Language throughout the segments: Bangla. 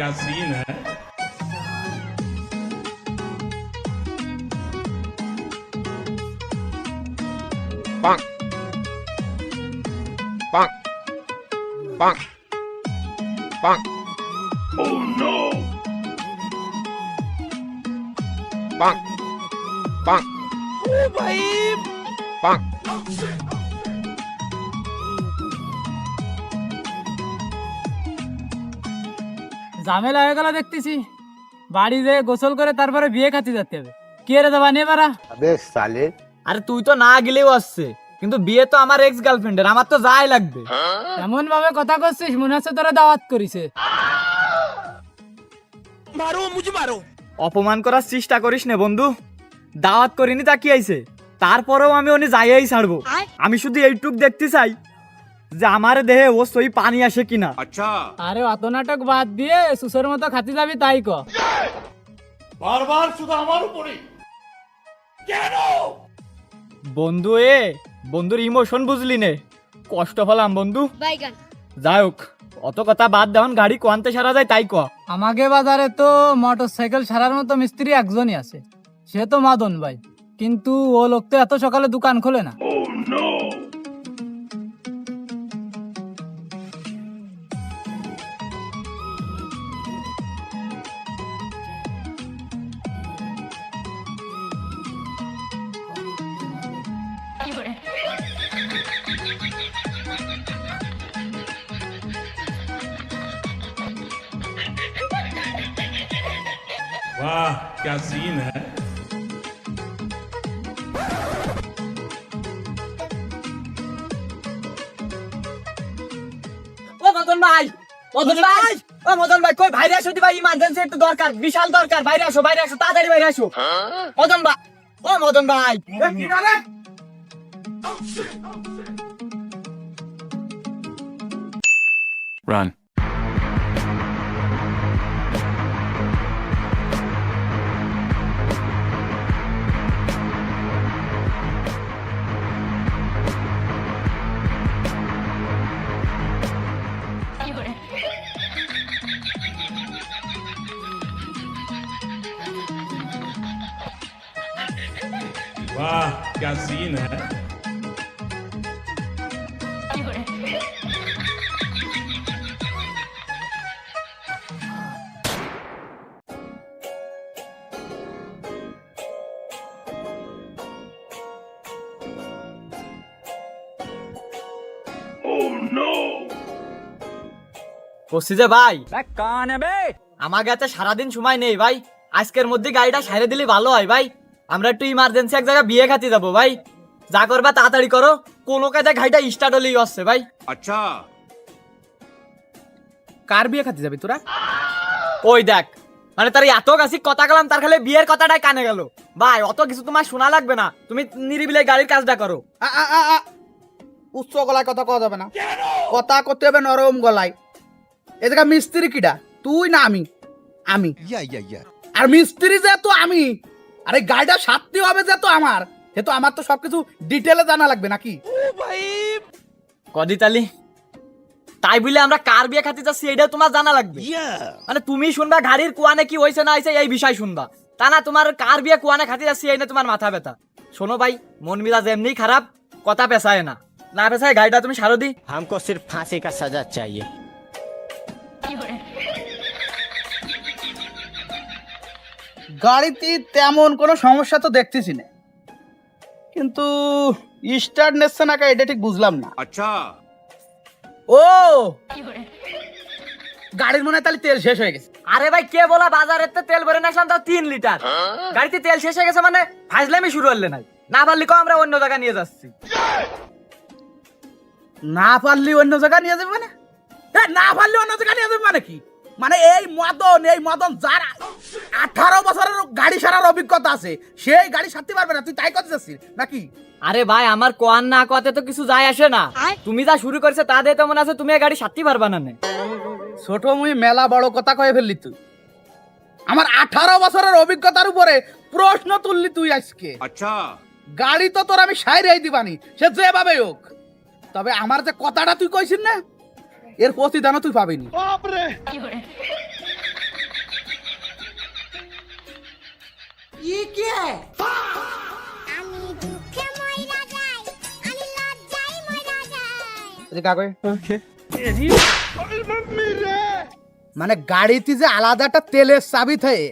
क्या सीन है। Bonk. Bonk. Bonk. Bonk. Oh no. Bonk. Bonk. Oh भाई. Bonk. ঝামেলা হয়ে গেল দেখতেছি। বাড়ি যেয়ে গোসল করে তারপরে বিয়ে খাতে যেতে হবে। কে রে দেবা নে পারা? अबे साले। আরে তুই তো না গেলেও আসছে, কিন্তু বিয়ে তো আমার এক্স গার্লফ্রেন্ডের, আমার তো যাই লাগবে। এমন ভাবে কথা করছিস মনে হচ্ছে তোরা দাওয়াত করিছে। অপমান করার চেষ্টা করিস না বন্ধু, দাওয়াত করিনি তা কি আইছে, তারপরেও আমি ওনে যাইয়াই ছাড়বো। আমি শুধু এইটুক দেখতে চাই যে আমার দেহে ও সই পানি আসে কিনা। আরে অত নাটক বাদ দিয়ে সুসের মতো খাতে যাবি তাই ক। বন্ধু বন্ধুর ইমোশন বুঝলি নে, কষ্ট হলাম বন্ধু। যাই হোক, অত কথা বাদ দেওয়ান, গাড়ি কোয়ান্তে সারা যায় তাই ক। আমাকে বাজারে তো মোটর সাইকেল সারার মতো মিস্ত্রি একজনই আছে, সে তো মাদন ভাই। কিন্তু ও লোক তো এত সকালে দোকান খোলে না। वाह क्या सीन है। ও মদন ভাই, মদন ভাই, ও মদন ভাই, কই বাইরে আসো দি ভাই, ইমার্জেন্সি একটু দরকার, বিশাল দরকার, বাইরে আসো, বাইরে আসো, তাড়াতাড়ি বাইরে আসো। মদন ভাই, ও মদন ভাই। Run. वाह क्या सीन है। বসছি যে ভাই, আমার কাছে সারাদিন সময় নেই ভাই, আজকের মধ্যে গাড়িটা সাইরে দিলে ভালো হয় ভাই। আমরা একটু ইমার্জেন্সি এক জায়গায় বিয়ে খাতে যাবো ভাই, যা করবা তাড়াতাড়ি করো, কোনো কাজে গাড়িটা স্টার্ট হলেই আসছে ভাই। अच्छा। কার বিয়ে খাতে যাবি তোরা? ওই দেখ, মানে তার এত কাছে কথা গেলাম, তার খালি বিয়ের কথাটাই কানে গেল। ভাই অত কিছু তোমার শোনা লাগবে না, তুমি নিরিবিলে গাড়ির কাজটা করো। উচ্চ গলায় কথা কওয়া যাবে না, কথা করতে হবে নরম গলায়। এ জায়গা মিস্ত্রি কিডা, তুই না আমি? আমি। আর মিস্ত্রি যেহেতু আমি, আরে গাড়িটা সারতে হবে যেহেতু আমার, সেহেতু আমার তো সবকিছু ডিটেলে জানা লাগবে নাকি? কদিতালি তাই বলে আমরা কার বিয়ে খাতে যাচ্ছি এইটাও তোমার জানা লাগবে। মানে তুমি শুনবা গাড়ির কুয়ানে কি হয়েছে না হয়েছে এই বিষয় শুনবা, তা না তোমার কার বিয়ে কুয়ানে খাতে যাচ্ছি এই না তোমার মাথা ব্যথা। শোনো ভাই, মন মিজাজ এমনি খারাপ, কথা পেছায় না, না পেছায় গাড়িটা তুমি সারো দি। हमको सिर्फ फांसी का सजा चाहिए। গাড়িতে তেমন কোনো সমস্যা তো দেখতেছি না, কিন্তু স্টার্ট নিচ্ছে না এটা ঠিক বুঝলাম না। अच्छा। ও গাড়ির মনে হয় তাহলে তেল শেষ হয়ে গেছে। আরে ভাই কে বলা, বাজারের তো তেল ভরে আসলাম তাও 3 লিটার, গাড়িতে তেল শেষ হয়ে গেছে মানে ফাজলামি শুরু হলে নাই, না পারলি কো আমরা অন্য জায়গা নিয়ে যাচ্ছি। না পারলি অন্য জায়গা নিয়ে যাবে মানে? না পারলি অন্য জায়গা নিয়ে যাবে মানে কি? মানে এই মদন যার 18 বছরের গাড়ি সারার অভিজ্ঞতা আছে, সেই গাড়ি সারতে পারবে না, তুই তাই করতে চাচ্ছিস নাকি? আরে ভাই আমার কোয়ান না কোয়াতে তো কিছু যায় আসে না, তুমি যা শুরু করেছে তা দিয়ে তো মনে আছে তুমি এই গাড়ি সারতে পারবা না। ছোট মুই মেলা বড় কথা কয়ে ফেললি তুই। আমার 18 বছরের অভিজ্ঞতার উপরে প্রশ্ন তুললি তুই আজকে। अच्छा। গাড়ি তো তোর আমি সাইরাই দিবানি, সে যেভাবে হোক, তবে আমার যে কথাটা তুই কইছিস না, এর প্রতিদানও তুই পাবিনি। মানে গাড়িতে যে আলাদা একটা তেলের চাবি থাকে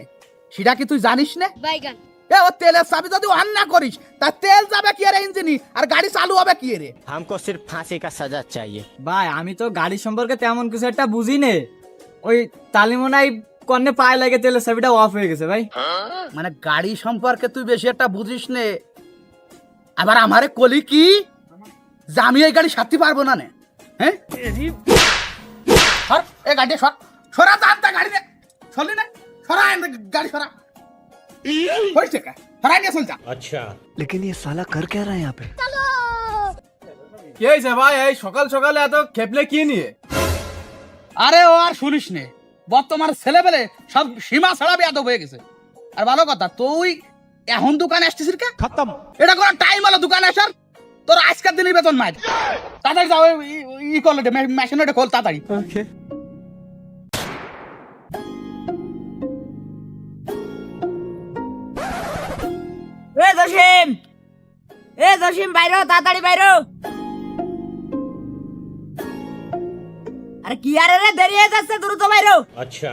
সেটা কি তুই জানিস না? বাইগান এ ও তেলের চাবি যদি অন না করিস তা তেল যাবে কি রে ইঞ্জিনি আর গাড়ি চালু হবে কি রে? हमको सिर्फ फांसी का सजा चाहिए। ভাই আমি তো গাড়ি সম্পর্কে তেমন কিছু একটা বুঝি নে, ওই তালিমনাই কন্নে পায়ে লাগে তেলের চাবিটা অফ হয়ে গেছে ভাই। মানে গাড়ি সম্পর্কে তুই বেশি একটা বুঝিস নে, আবার আমারে কলি কি যে আমি এই গাড়ি সাথে পারবো না নে? হ্যাঁ সর এ গাড়ি সর, সরা জানতা গাড়ি রে, চলি না সরা গাড়ি সরা হইছে কা সরাই নিয়ে চল যা। अच्छा কি হয়েছে ভাই, এই সকাল সকালে এত খেপলে কি নিয়ে? আরে ও আর শুনিস নে, বর্তমান ছেলেবেলে সব সীমা ছাড়া বেয়াদব হয়ে গেছে। আর ভালো কথা, তুই এখন দোকানে আসছিস কে? খতম, এটা কোনো টাইম হলো দোকানে আসার? তোর আজকের দিনের বেতন মার, তাড়াতাড়ি যাও ই করলে মেশিনটা খোল তাড়াতাড়ি। জসিম বাইরো, তাড়াতাড়ি বাইরো। আরে কি আরে রে, দেরি হয়ে যাচ্ছে, দ্রুত বাইরো। अच्छा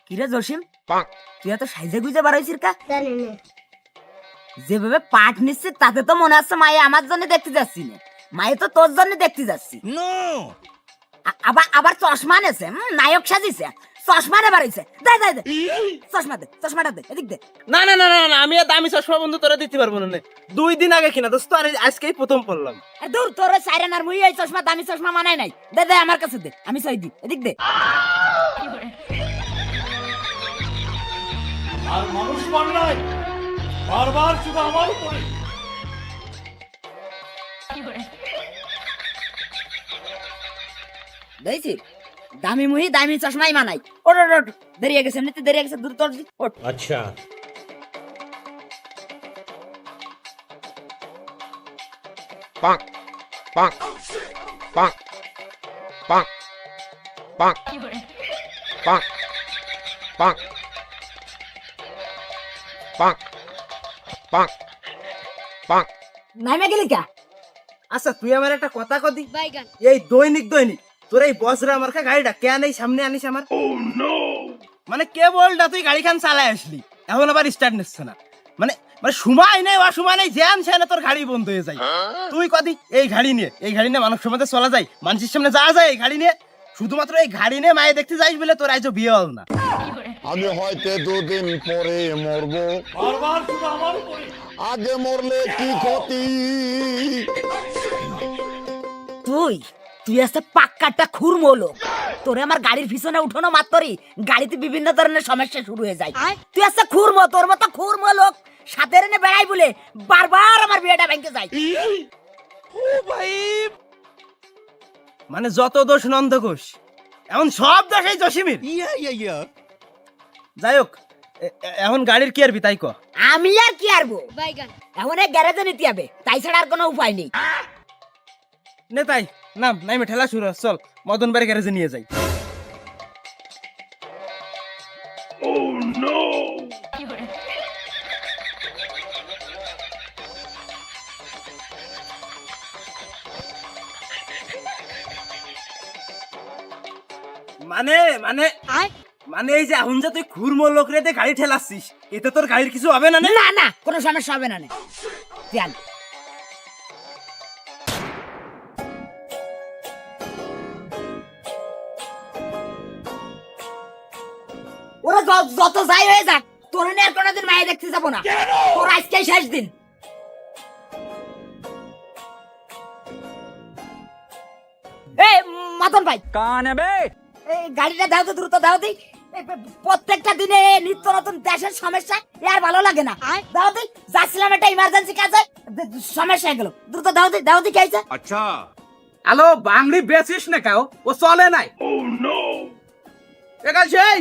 কিরে জসিম, তুই এত সাইজে গুজে বার হয়েছিস কা? যেভাবে পাঠ নিচ্ছে তাতে তো মনে হচ্ছে মায়ে আমার জন্য দেখতে যাচ্ছি না, মায়ে তো তোর জন্য দেখতে যাচ্ছি। আবার আবার চশমা নেছে, নায়ক সাজিছে, চশমা নে বাড়াইছে। দে দে দে চশমা দে, চশমাটা দে, এদিক দে। না না না না না, আমি আর দামি চশমা বন্ধু তোরা দিতে পারবো না। 2 দিন আগে কিনা দোস্ত, আর আজকেই প্রথম পড়লাম। এ দূর, তোর সাইরেনার মুই এই চশমা দামি চশমা মানাই নাই। দে দে আমার কাছে দে, আমি সই দি, এদিক দে। আর মানুষ পাল্লাই বারবার শুধু আমার উপরে দেখছি দামি মুহি দামি চশমাই মানাই। ওট ওট ওট, দেরি হয়ে গেছে, এমনিতে দেরি হয়ে গেছে, দূর তোর ওট। अच्छा পাক পাক পাক পাক পাক পাক পাক পাক পাক পাক। নাইমে গেলি কা? আচ্ছা তুই আমার একটা কথা কদি, বাইগান এই দৈনিক তোর এই বসরা আমার গাড়িটা কেন এই সামনে আনিস আমার? মানে কেবলটা তুই গাড়িখান চালাই আসলি, এখন আবার স্টার্ট নিচ্ছে না। মানে মানে সময় নেই, অসময় নেই, জ্যাম সেনা তোর গাড়ি বন্ধ হয়ে যায়। তুই কদি এই গাড়ি নিয়ে মানুষ সমাজে চলা যায়, মানুষের সামনে যাওয়া যায় এই গাড়ি নিয়ে? শুধুমাত্র এই গাড়ি নিয়ে মায়ে দেখতে যাইস বলে তোর আজও বিয়ে হল না। আমি হয়তো 2 দিন পরে মরবো, বারবার শুধু আমার উপরে আগে মরলে কি ক্ষতি? তুই তুই আসতে পাক্কাটা খুরমো লোক। তোরে আমার গাড়ির পিছনে উঠানো মাত্রই গাড়িতে বিভিন্ন ধরনের সমস্যা শুরু হয়ে যায়। তুই আসতে খুরমো, তোর মতো খুরমো লোক সাথে এনে বেড়াই বলে বারবার আমার বিয়েটা ভেঙে যায়। মানে যত দোষ নন্দ ঘোষ, এমন সব দোষ এই জসিমের। যাই হোক, এখন গাড়ির কি আরবি তাই ক? আমি আর কি আরবো, বাইগান এখন এই গ্যারেজে নিতে হবে, তাই ছাড়া আর কোনো উপায় নেই। নে তাই নাম নাইমে ঠেলা শুরু, চল মদন বাড়ি গ্যারেজে নিয়ে যাই। মানে মানে মানে এই যে এখন যে তুই খুরমো লোক রে গাড়ি ঠেলাচ্ছিস, এতে তোর গাড়ির কিছু হবে না? না না, কোনো সমস্যা হবে না। ধ্যান, ওরা যত যাই হয়ে যাক, তোর নিয়ে আর কোনোদিন মায়ে দেখতে যাবো না। তোর আজকেই শেষ দিন। এই মদন ভাই, কানে বে এই গাড়িটা দাও তো, দ্রুত দাও দি। প্রত্যেকটা দিনে নিত্য নতুন দেশের সমস্যা, আর ভালো লাগে না। দাও দি, যাচ্ছিলাম একটা ইমার্জেন্সি কাজে, সমস্যা হয়ে গেল, দ্রুত দাও দি, দাও দি। কি হয়েছে? अच्छा আলো বাংলি বেচিস না কেউ ও চলে নাই একাল সেই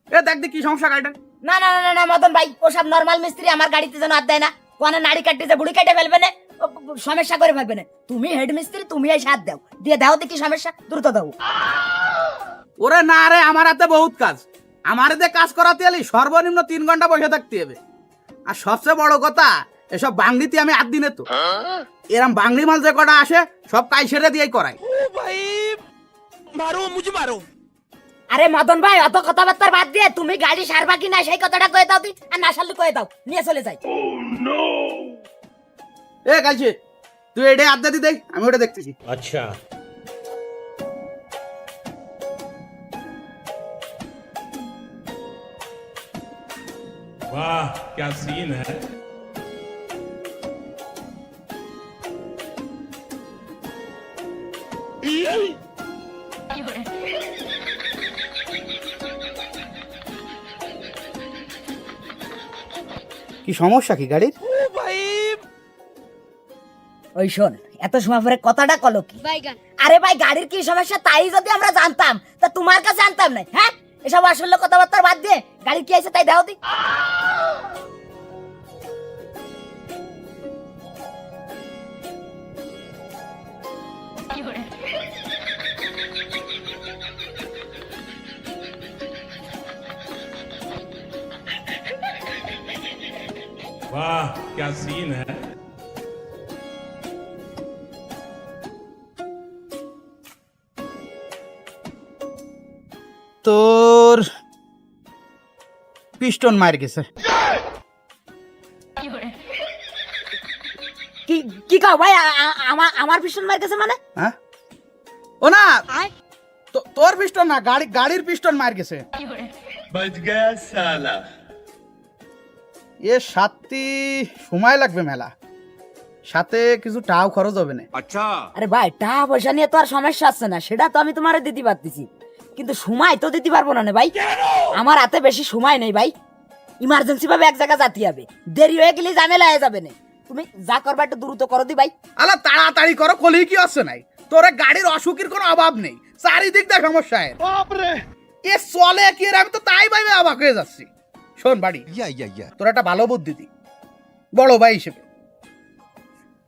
এ দেখ কি সমস্যা গাড়িটা না না না না মদন ভাই ওসব নরমাল মিস্ত্রি আমার গাড়িতে যেন হাত দেয় না, কোন নাড়ি কাটতে যে বুড়ি কেটে ফেলবে না, সমস্যা করে ফেলবে না। তুমি হেড মিস্ত্রি, তুমি এই সাথ দাও, দিয়ে দাও দেখি সমস্যা দ্রুত দাও। ওরে না রে, আমার হাতে বহুত কাজ, আমার হাতে কাজ করাতে এলি সর্বনিম্ন 3 ঘন্টা বসে থাকতে হবে। আর সবচেয়ে বড় কথা, এসব বাংলিতে আমি 8 দিনে তো এরম বাংলি মাল যে কটা আসে সব কাইসেরে দিয়েই করাই। আরে মদন ভাই অত কথাবার্তা বাদ দিয়ে তুমি গাড়ি সারবা কি না সেই কথাটা কয়ে দাও তুই, আর না সারলে কয়ে দাও, নিয়ে চলে যাই। এ কালছে তুই এটা আড্ডা দি দেখ, আমি ওটা দেখতেছি। अच्छा वाह क्या सीन है। কি সমস্যা কি গাড়ির? ওই শোন, এত সময় পরে কথাটা কলো কি? আরে ভাই গাড়ির কি সমস্যা তাই যদি আমরা জানতাম তা তোমার কাছে আনতাম না। হ্যাঁ, এসব আসলে কথাবার্তা বাদ দিয়ে গাড়ি কি আছে তাই দাও দি। वाह क्या सीन है। তোর পিস্টন মার গেছে। কি কি কও ভাই, আমার পিছন মার গেছে মানে? হ্যাঁ ও না, তোর পিস্টন না, গাড়ির পিস্টন মার গেছে। बच गया साला। এ সাথে সময় লাগবে মেলা, সাথে কিছু টাও খরচ হবে না। আরে ভাই টাকা পয়সা নিয়ে তো আর সমস্যা আছে না, সেটা তো আমি তোমারে দিতে পারতেছি, কিন্তু সময় তো দিতে পারবো না ভাই। আমার হাতে বেশি সময় নেই ভাই, ইমার্জেন্সি ভাবে এক জায়গা যেতে হবে, দেরি হয়ে গেলে ঝামেলা হয়ে যাবে না। তুমি যা করবা একটু দ্রুত করো দি ভাই। আলা তাড়াতাড়ি করো, কলি কি আছে নাই, তোর গাড়ির অসুখের কোনো অভাব নেই, চারিদিক দিয়ে সমস্যা। এ চলে কি রে, আমি তো তাই ভাবে অবাক হয়ে যাচ্ছি। শোন বাড়ি, তোর একটা ভালো বুদ্ধি দি, বড় ভাই হিসেবে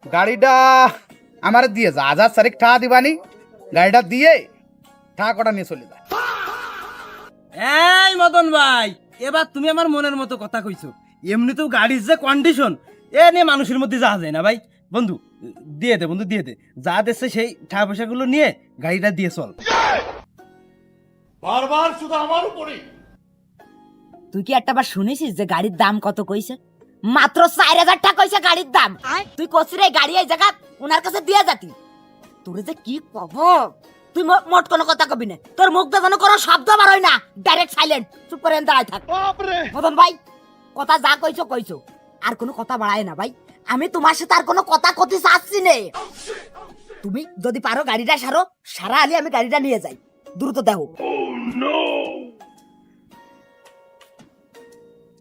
গাড়িটা আমার দিয়ে যা, 1000 তারিখ ঠা দিবানি, গাড়িটা দিয়ে ঠা কটা নিয়ে চলে যা। এই মদন ভাই, এবার তুমি আমার মনের মতো কথা কইছো। এমনিতেও গাড়ির যে কন্ডিশন, এ নিয়ে মানুষের মধ্যে যাওয়া যায় না ভাই। বন্ধু দিয়ে দে, বন্ধু দিয়ে দে, যা দিচ্ছে সেই টাকা পয়সাগুলো নিয়ে গাড়িটা দিয়ে চল। बार बार शुदा हमारे ऊपर। তুই কি একটা বার শুনেছিস যে গাড়ির দাম কত কইছে? মাত্র 4000 টাকা কইছে গাড়ির দাম। তুই কছিস রে গাড়ি এই জায়গা ওনার কাছে দিয়া যাতি, তোরে যে কি কব, তুই মোট কোনো কথা কবি না, তোর মুখ দিয়ে যেন কোনো শব্দ বার হয় না, ডাইরেক্ট সাইলেন্ট, চুপ করে দাঁড়ায় থাক। মদন ভাই কথা যা কইছো কইছো, আর কোনো কথা বাড়ায় না ভাই, আমি তোমার সাথে আর কোনো কথা কতি চাচ্ছি নে। তুমি যদি পারো গাড়িটা সারা আলি আমি গাড়িটা নিয়ে যাই, দ্রুত দেখো।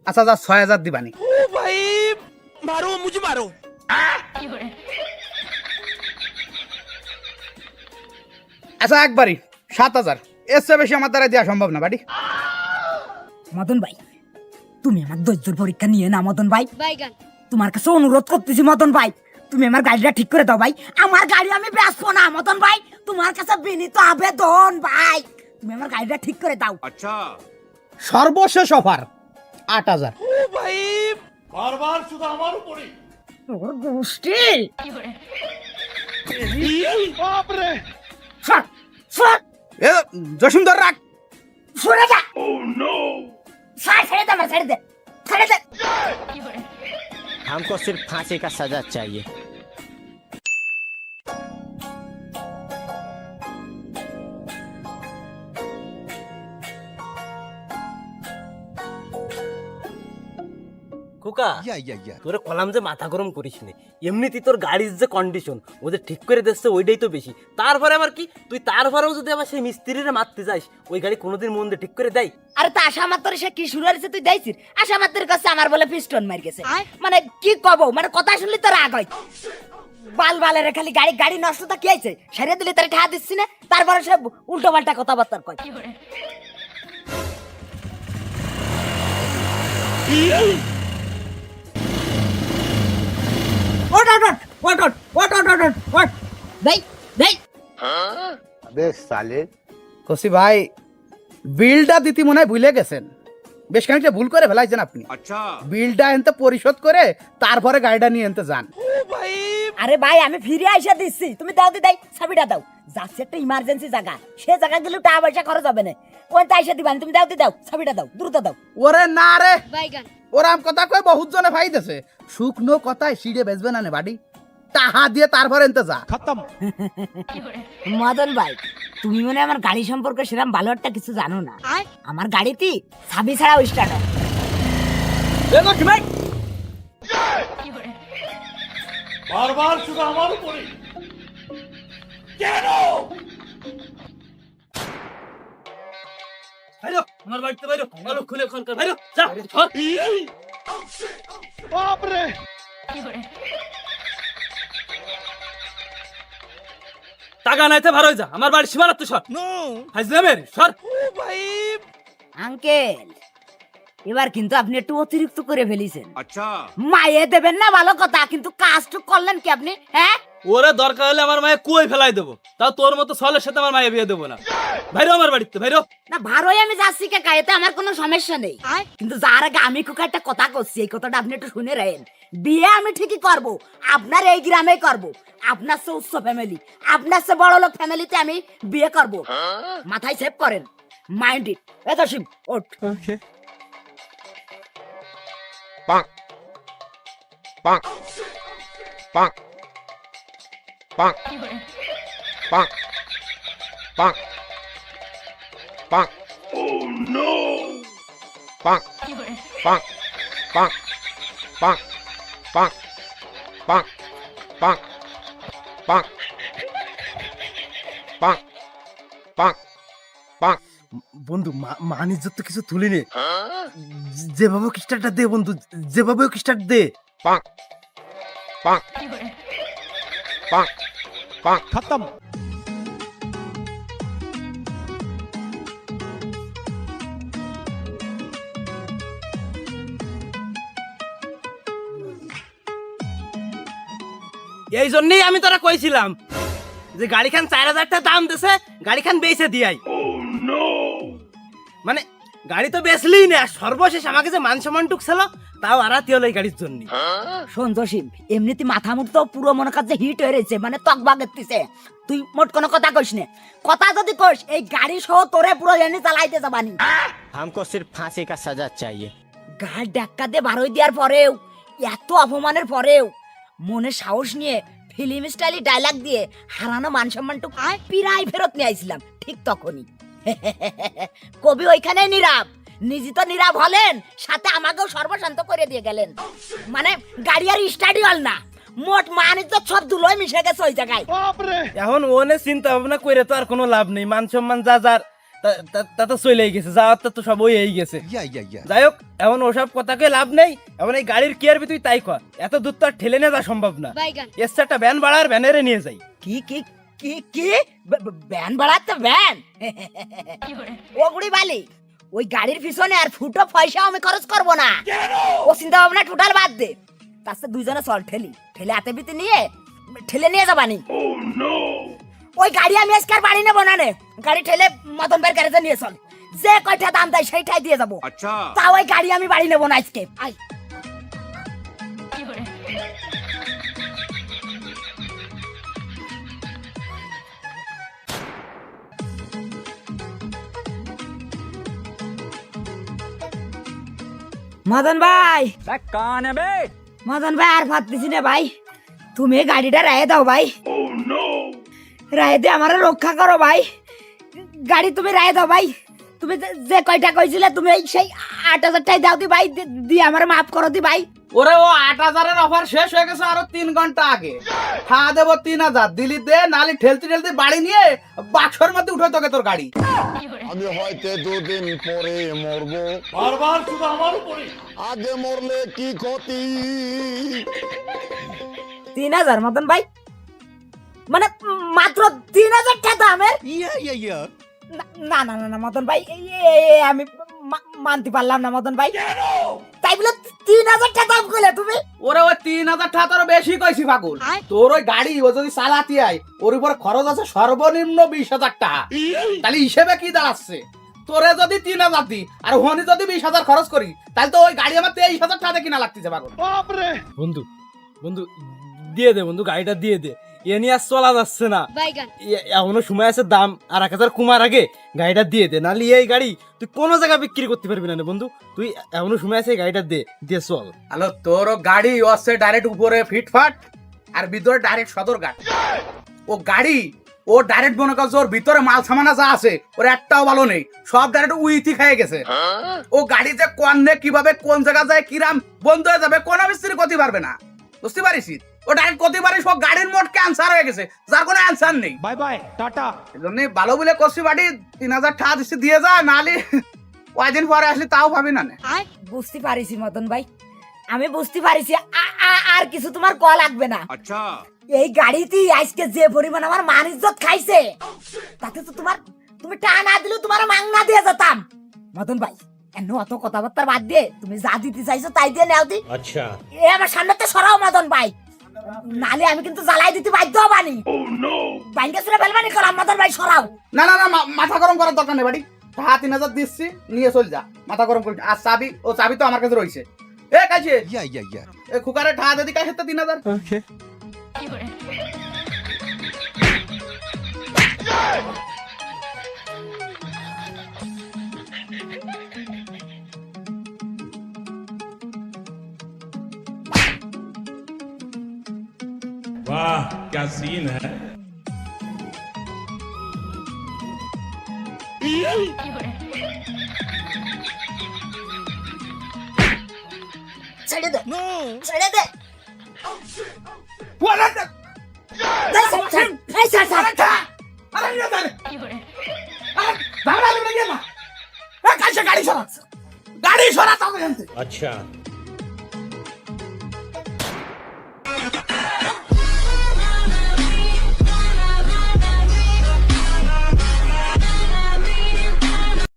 আচ্ছা যা 6000 দিবানি। আচ্ছা একবারই 7000, এর চেয়ে বেশি আমার দ্বারা দেওয়া সম্ভব না বাড়ি। মদন ভাই তুমি আমার ধৈর্যের পরীক্ষা নিয়ে না মদন ভাই, তোমার কাছে অনুরোধ করতেছি মদন ভাই, তুমি আমার গাড়িটা ঠিক করে দাও ভাই, আমার গাড়ি আমি বেচবো না মদন ভাই, তোমার কাছে বিনীত আবেদন ভাই, তুমি আমার গাড়িটা ঠিক করে দাও। সর্বশেষ অফার 8000। बार बार शुदा हमारे ऊपर। তোর গোষ্ঠী এ জসিমদার রাখ। সরে যা। ছেড়ে দে, ছেড়ে দে, ছেড়ে দে। हमको सिर्फ फांसी का सजा चाहिए। খোকা তোরে কলাম যে মাথা গরম করিস নে, এমনিতেই তোর গাড়ির যে কন্ডিশন ওদের ঠিক করে দিচ্ছে ওইটাই তো বেশি, তারপরে আবার কি তুই তারপরেও যদি আবার সেই মিস্ত্রিরে মারতে যাস, ওই গাড়ি কোনোদিন মন দিয়ে ঠিক করে দেয়? আরে তা আশা মাত্র সে কি শুরু হয়েছে তুই দেখছিস, আশা মাত্রের কাছে আমার বলে পিস্টন মার গেছে, মানে কি কব, মানে কথা শুনলি তো রাগ হয়। বাল বালের খালি গাড়ি গাড়ি নষ্টতা কি হয়েছে সেরে দিলে তার ঠা দিচ্ছি না তারপরে সে উল্টো পাল্টা কথাবার্তা কয় ওট ওট ওট ওট ওট ওট ওট ওট ওট দেই দেই अबे साले কসি ভাই বিলটা দিতে মনে হয় ভুলে গেছেন বেশ খানিকটা ভুল করে ফেলাইছেন আপনি আচ্ছা বিলটা এনতে পরিশোধ করে তারপরে গাড়িটা নিয়ে এনতে যান আরে ভাই আমি ফিরে আইসা দিচ্ছি তুমি দাও দি দাই চাবিটা দাও যাচ্ছে একটা ইমার্জেন্সি জায়গা সে জায়গা গেলে টাকা পয়সা খরচ হবে না কোন আইসা দিবানি তুমি দাও দি দাও চাবিটা দাও দ্রুত দাও ওরে না রে ওরাম কথা কয় বহুত জনে ফাইদেছে শুকনো কথায় সিঁড়ে বেচবে না নে বাড়ি টাহা দিয়ে তারপরে এনতে যা মদন ভাই তুমি মনে হয় আমার গাড়ি সম্পর্কে সেরকম ভালো একটা কিছু জানো না আমার গাড়িতে চাবি ছাড়াও স্টার্ট হয় বারবার শুধু আমার উপরে কেন? বাইরো আমার বাড়িতে বাইরো আলো খুলে ফোন কর বাইরো যা ধর। টাকা নাইতে ভালো যা আমার বাড়ি সীমানা তো সর হাজলামের সর আঙ্কেল এবার কিন্তু আপনি একটু অতিরিক্ত করে ফেলিছেন আচ্ছা মায়ে দেবেন না ভালো কথা কিন্তু কাজটু করলেন কি আপনি হ্যাঁ ওরে দরকার হলে আমার মায়ে কুয়োয় ফেলাই দেবো তাও তোর মতো সলের সাথে আমার মায়ে বিয়ে দেবো না ভাইরো আমার বাড়িতে ভাইরো না ভালোই আমি যাচ্ছি কাকা এতে আমার কোনো সমস্যা নেই কিন্তু যার আগে আমি কুকা একটা কথা করছি এই কথাটা আপনি একটু শুনে রাখেন বিয়ে আমি ঠিকই করব আপনার এই গ্রামেই করব আপনার সে উচ্চ ফ্যামিলি আপনার সে বড় লোক ফ্যামিলিতে আমি বিয়ে করব মাথায় সেভ করেন মাইন্ড ইট এত শিব ওঠ Bonk. Bonk. Bonk. Bonk. Bonk. Bonk. Bonk. Oh no. Bonk. Bonk. Bonk. Bonk. Bonk. Bonk. Bonk. Bonk. Bonk. Bonk. Bonk. বন্ধু মান ইজ্জত তো কিছু তুলি নে যেভাবে স্টার্টটা দে বন্ধু যেভাবে স্টার্ট দে Bonk. Bonk. Bonk. Bonk. খতম। এই জন্যই আমি তোরা কইছিলাম যে গাড়িখান 4000 টাকা দাম দিছে গাড়িখান বেচে দিয়াই মানে গাড়ি তো বেচলি না সর্বশেষ আমাকে যে মান সম্মানটুক ছিল তাও আরাতি হলো এই গাড়ির জন্য সন্তোষিম এমনিতে মাথা মুখ তো পুরো মনে কাছে হিট হয়ে রয়েছে মানে তক বাগেতিছে তুই মোট কোনো কথা কইস না কথা যদি কইস এই গাড়ি সহ তোরে পুরো এনে চালাইতে যাবানি हमको सिर्फ फांसी का सजा चाहिए গাড় ডাক্কা দিয়ে বারোই দেওয়ার পরেও এত অপমানের পরেও মনে সাহস নিয়ে ফিল্ম স্টাইলি ডায়লগ দিয়ে হারানো মান সম্মানটুকু পিরাই ফেরত নিয়ে আইছিলাম ঠিক তখনই কবি ওইখানে নীরব নিজে তো নীরব হলেন সাথে আমাকেও সর্বশান্ত করে দিয়ে গেলেন মানে গাড়ি আর স্টাডি হল না মোট মানিত সব দুলোয় মিশে গেছে ওই জায়গায় এখন ওনে চিন্তা ভাবনা করে তো আর কোনো লাভ নেই মান সম্মান যা যার তা তো চলেই গেছে যাওয়ার তো সব ওই এই গেছে যাই হোক এখন ওসব কথাকে লাভ নেই এখন এই গাড়ির কি আরবি তুই তাই কর এত দূর তো আর ঠেলে নিয়ে যাওয়া সম্ভব না এসছে একটা ভ্যান বাড়ার ভ্যানেরে নিয়ে যাই কি কি কি কি ভ্যান বাড়াতে ভ্যান ওগুড়ি বালি ওই গাড়ির পিছনে আর ফুটো পয়সা আমি খরচ করব না ও চিন্তা ভাবনা টোটাল বাদ দে তার সাথে দুইজনে চল ঠেলে হাতে পিতে নিয়ে ঠেলে নিয়ে যাবানি ওই গাড়ি আমি আজকে আর বাড়ি নেবো না নে গাড়ি ঠেলে মদন ভাইয়ের গ্যারেজে নিয়ে চল যে কয়টা দাম দেয় সেইটাই দিয়ে যাবো তা ওই গাড়ি আমি বাড়ি নেবো না আজকে আই মদন ভাই কান বে মদন ভাই আর ভাবতেছি না ভাই তুমি এই গাড়িটা রায় দাও ভাই রায় দিয়ে আমার রক্ষা করো ভাই গাড়ি তুমি রায় দাও ভাই তুমি যে কয়টা কইছিলে তুমি এই সেই 8000 টাই দাও দি ভাই দিয়ে আমার মাফ করো দি ভাই ওরে ও 8000 এর অফার শেষ হয়ে গেছে আরো 3 ঘন্টা আগে হ্যাঁ দেব 3000 দিলি দে নালি ঠেলতে ঠেলতে বাড়ি নিয়ে বাক্সর মধ্যে উঠে তোকে তোর গাড়ি আমি হয়তো দুদিন পরে মরবো বারবার শুধু আমার উপরে আগে মরলে কি ক্ষতি 3000 মদন ভাই মানে মাত্র 3000 টাকা দামের? না না না না মদন ভাই, আমি মানতে পারলাম না মদন ভাই। তাই বলে 3000 টাকা দাম কইলে তুমি? ওরে ওই 3000 টাকা তোর বেশি কইছি পাগল। তোর ওই গাড়ি ও যদি চালাতে আয় ওর উপর খরচ আছে সর্বনিম্ন 20,000 টাকা। তাহলে হিসেবে কি দাঁড়াচ্ছে? তোরে যদি 3000 দি আর ওখানে যদি 20,000 খরচ করি তাহলে তো ওই গাড়ি আমার 23,000 টাকা কিনা লাগতেছে পাগল। বন্ধু বন্ধু দিয়ে দে বন্ধু, গাড়িটা দিয়ে দে, এ নিয়ে আর চলা যাচ্ছে না। এখনো সময় আছে, দাম আর 1000 কমার আগে গাড়িটা দিয়ে দে, নাহলে এই গাড়ি তুই কোনো জায়গায় বিক্রি করতে পারবি না বন্ধু। তুই এখনো সময় আছে, গাড়িটা দিয়ে চল। হ্যালো, তোর গাড়ি আছে ডাইরেক্ট উপরে ফিটফাট আর ভিতরে ডাইরেক্ট সদরঘাট। ও গাড়ি ও ডাইরেক্ট মনে করছে ওর ভিতরে মাল সামানা যা আছে ওর একটাও ভালো নেই, সব ডাইরেক্ট উইথি খেয়ে গেছে। ও গাড়ি যে কোনে কিভাবে কোন জায়গা যায় কিরাম বন্ধ হয়ে যাবে কোন মিস্ত্রি করতে পারবে না, বুঝতে পারিস? ও ডাইরেক্ট করতে পারিস ও গাড়ির মোট ক্যান্সার হয়ে গেছে, যার কোনো অ্যান্সার নেই। Bye bye ta-ta. এজন্য ভালো বলে করছি বাড়ি 3000 টাকা দিচ্ছি দিয়ে যা, নাহলে কয়দিন পরে আসলে তাও ভাবি না। বুঝতে পারিছি মদন ভাই, আমি বুঝতে পারিছি। আর কিছু তোমার কল লাগবে না। अच्छा এই গাড়িতে আজকে যে পরিমাণ আমার মান ইজ্জত খাইছে, তাতে তো তুমি টাকা না দিলেও তোমার মাংনা দিয়ে যেতাম। মদন ভাই এন্ন অত কথাবার্তা বাদ দিয়ে তুমি যা দিতে চাইছো তাই দিয়ে নেও দি। अच्छा এ আমার সামনে তো সরাও মদন ভাই, নালে আমি কিন্তু জ্বালাই দিতে বাধ্য হবানি। বাইঙ্গা সুরে বেলবানি করাম মদন ভাই, সরাও। না না না মাথা গরম করার দরকার নেই বাড়ি, টাকা 3000 দিচ্ছি নিয়ে চল যা, মাথা গরম করি। আর চাবি তো আমার কাছে রয়েছে। এ কাছে এ খুকারে টাকা দিদি কাছে 3000। वाह क्या सीन है। ছেড়ে দে, ছেড়ে দে। এই ছাড়, এই ছাড়, ছাড়। গাড়ি সরা अच्छा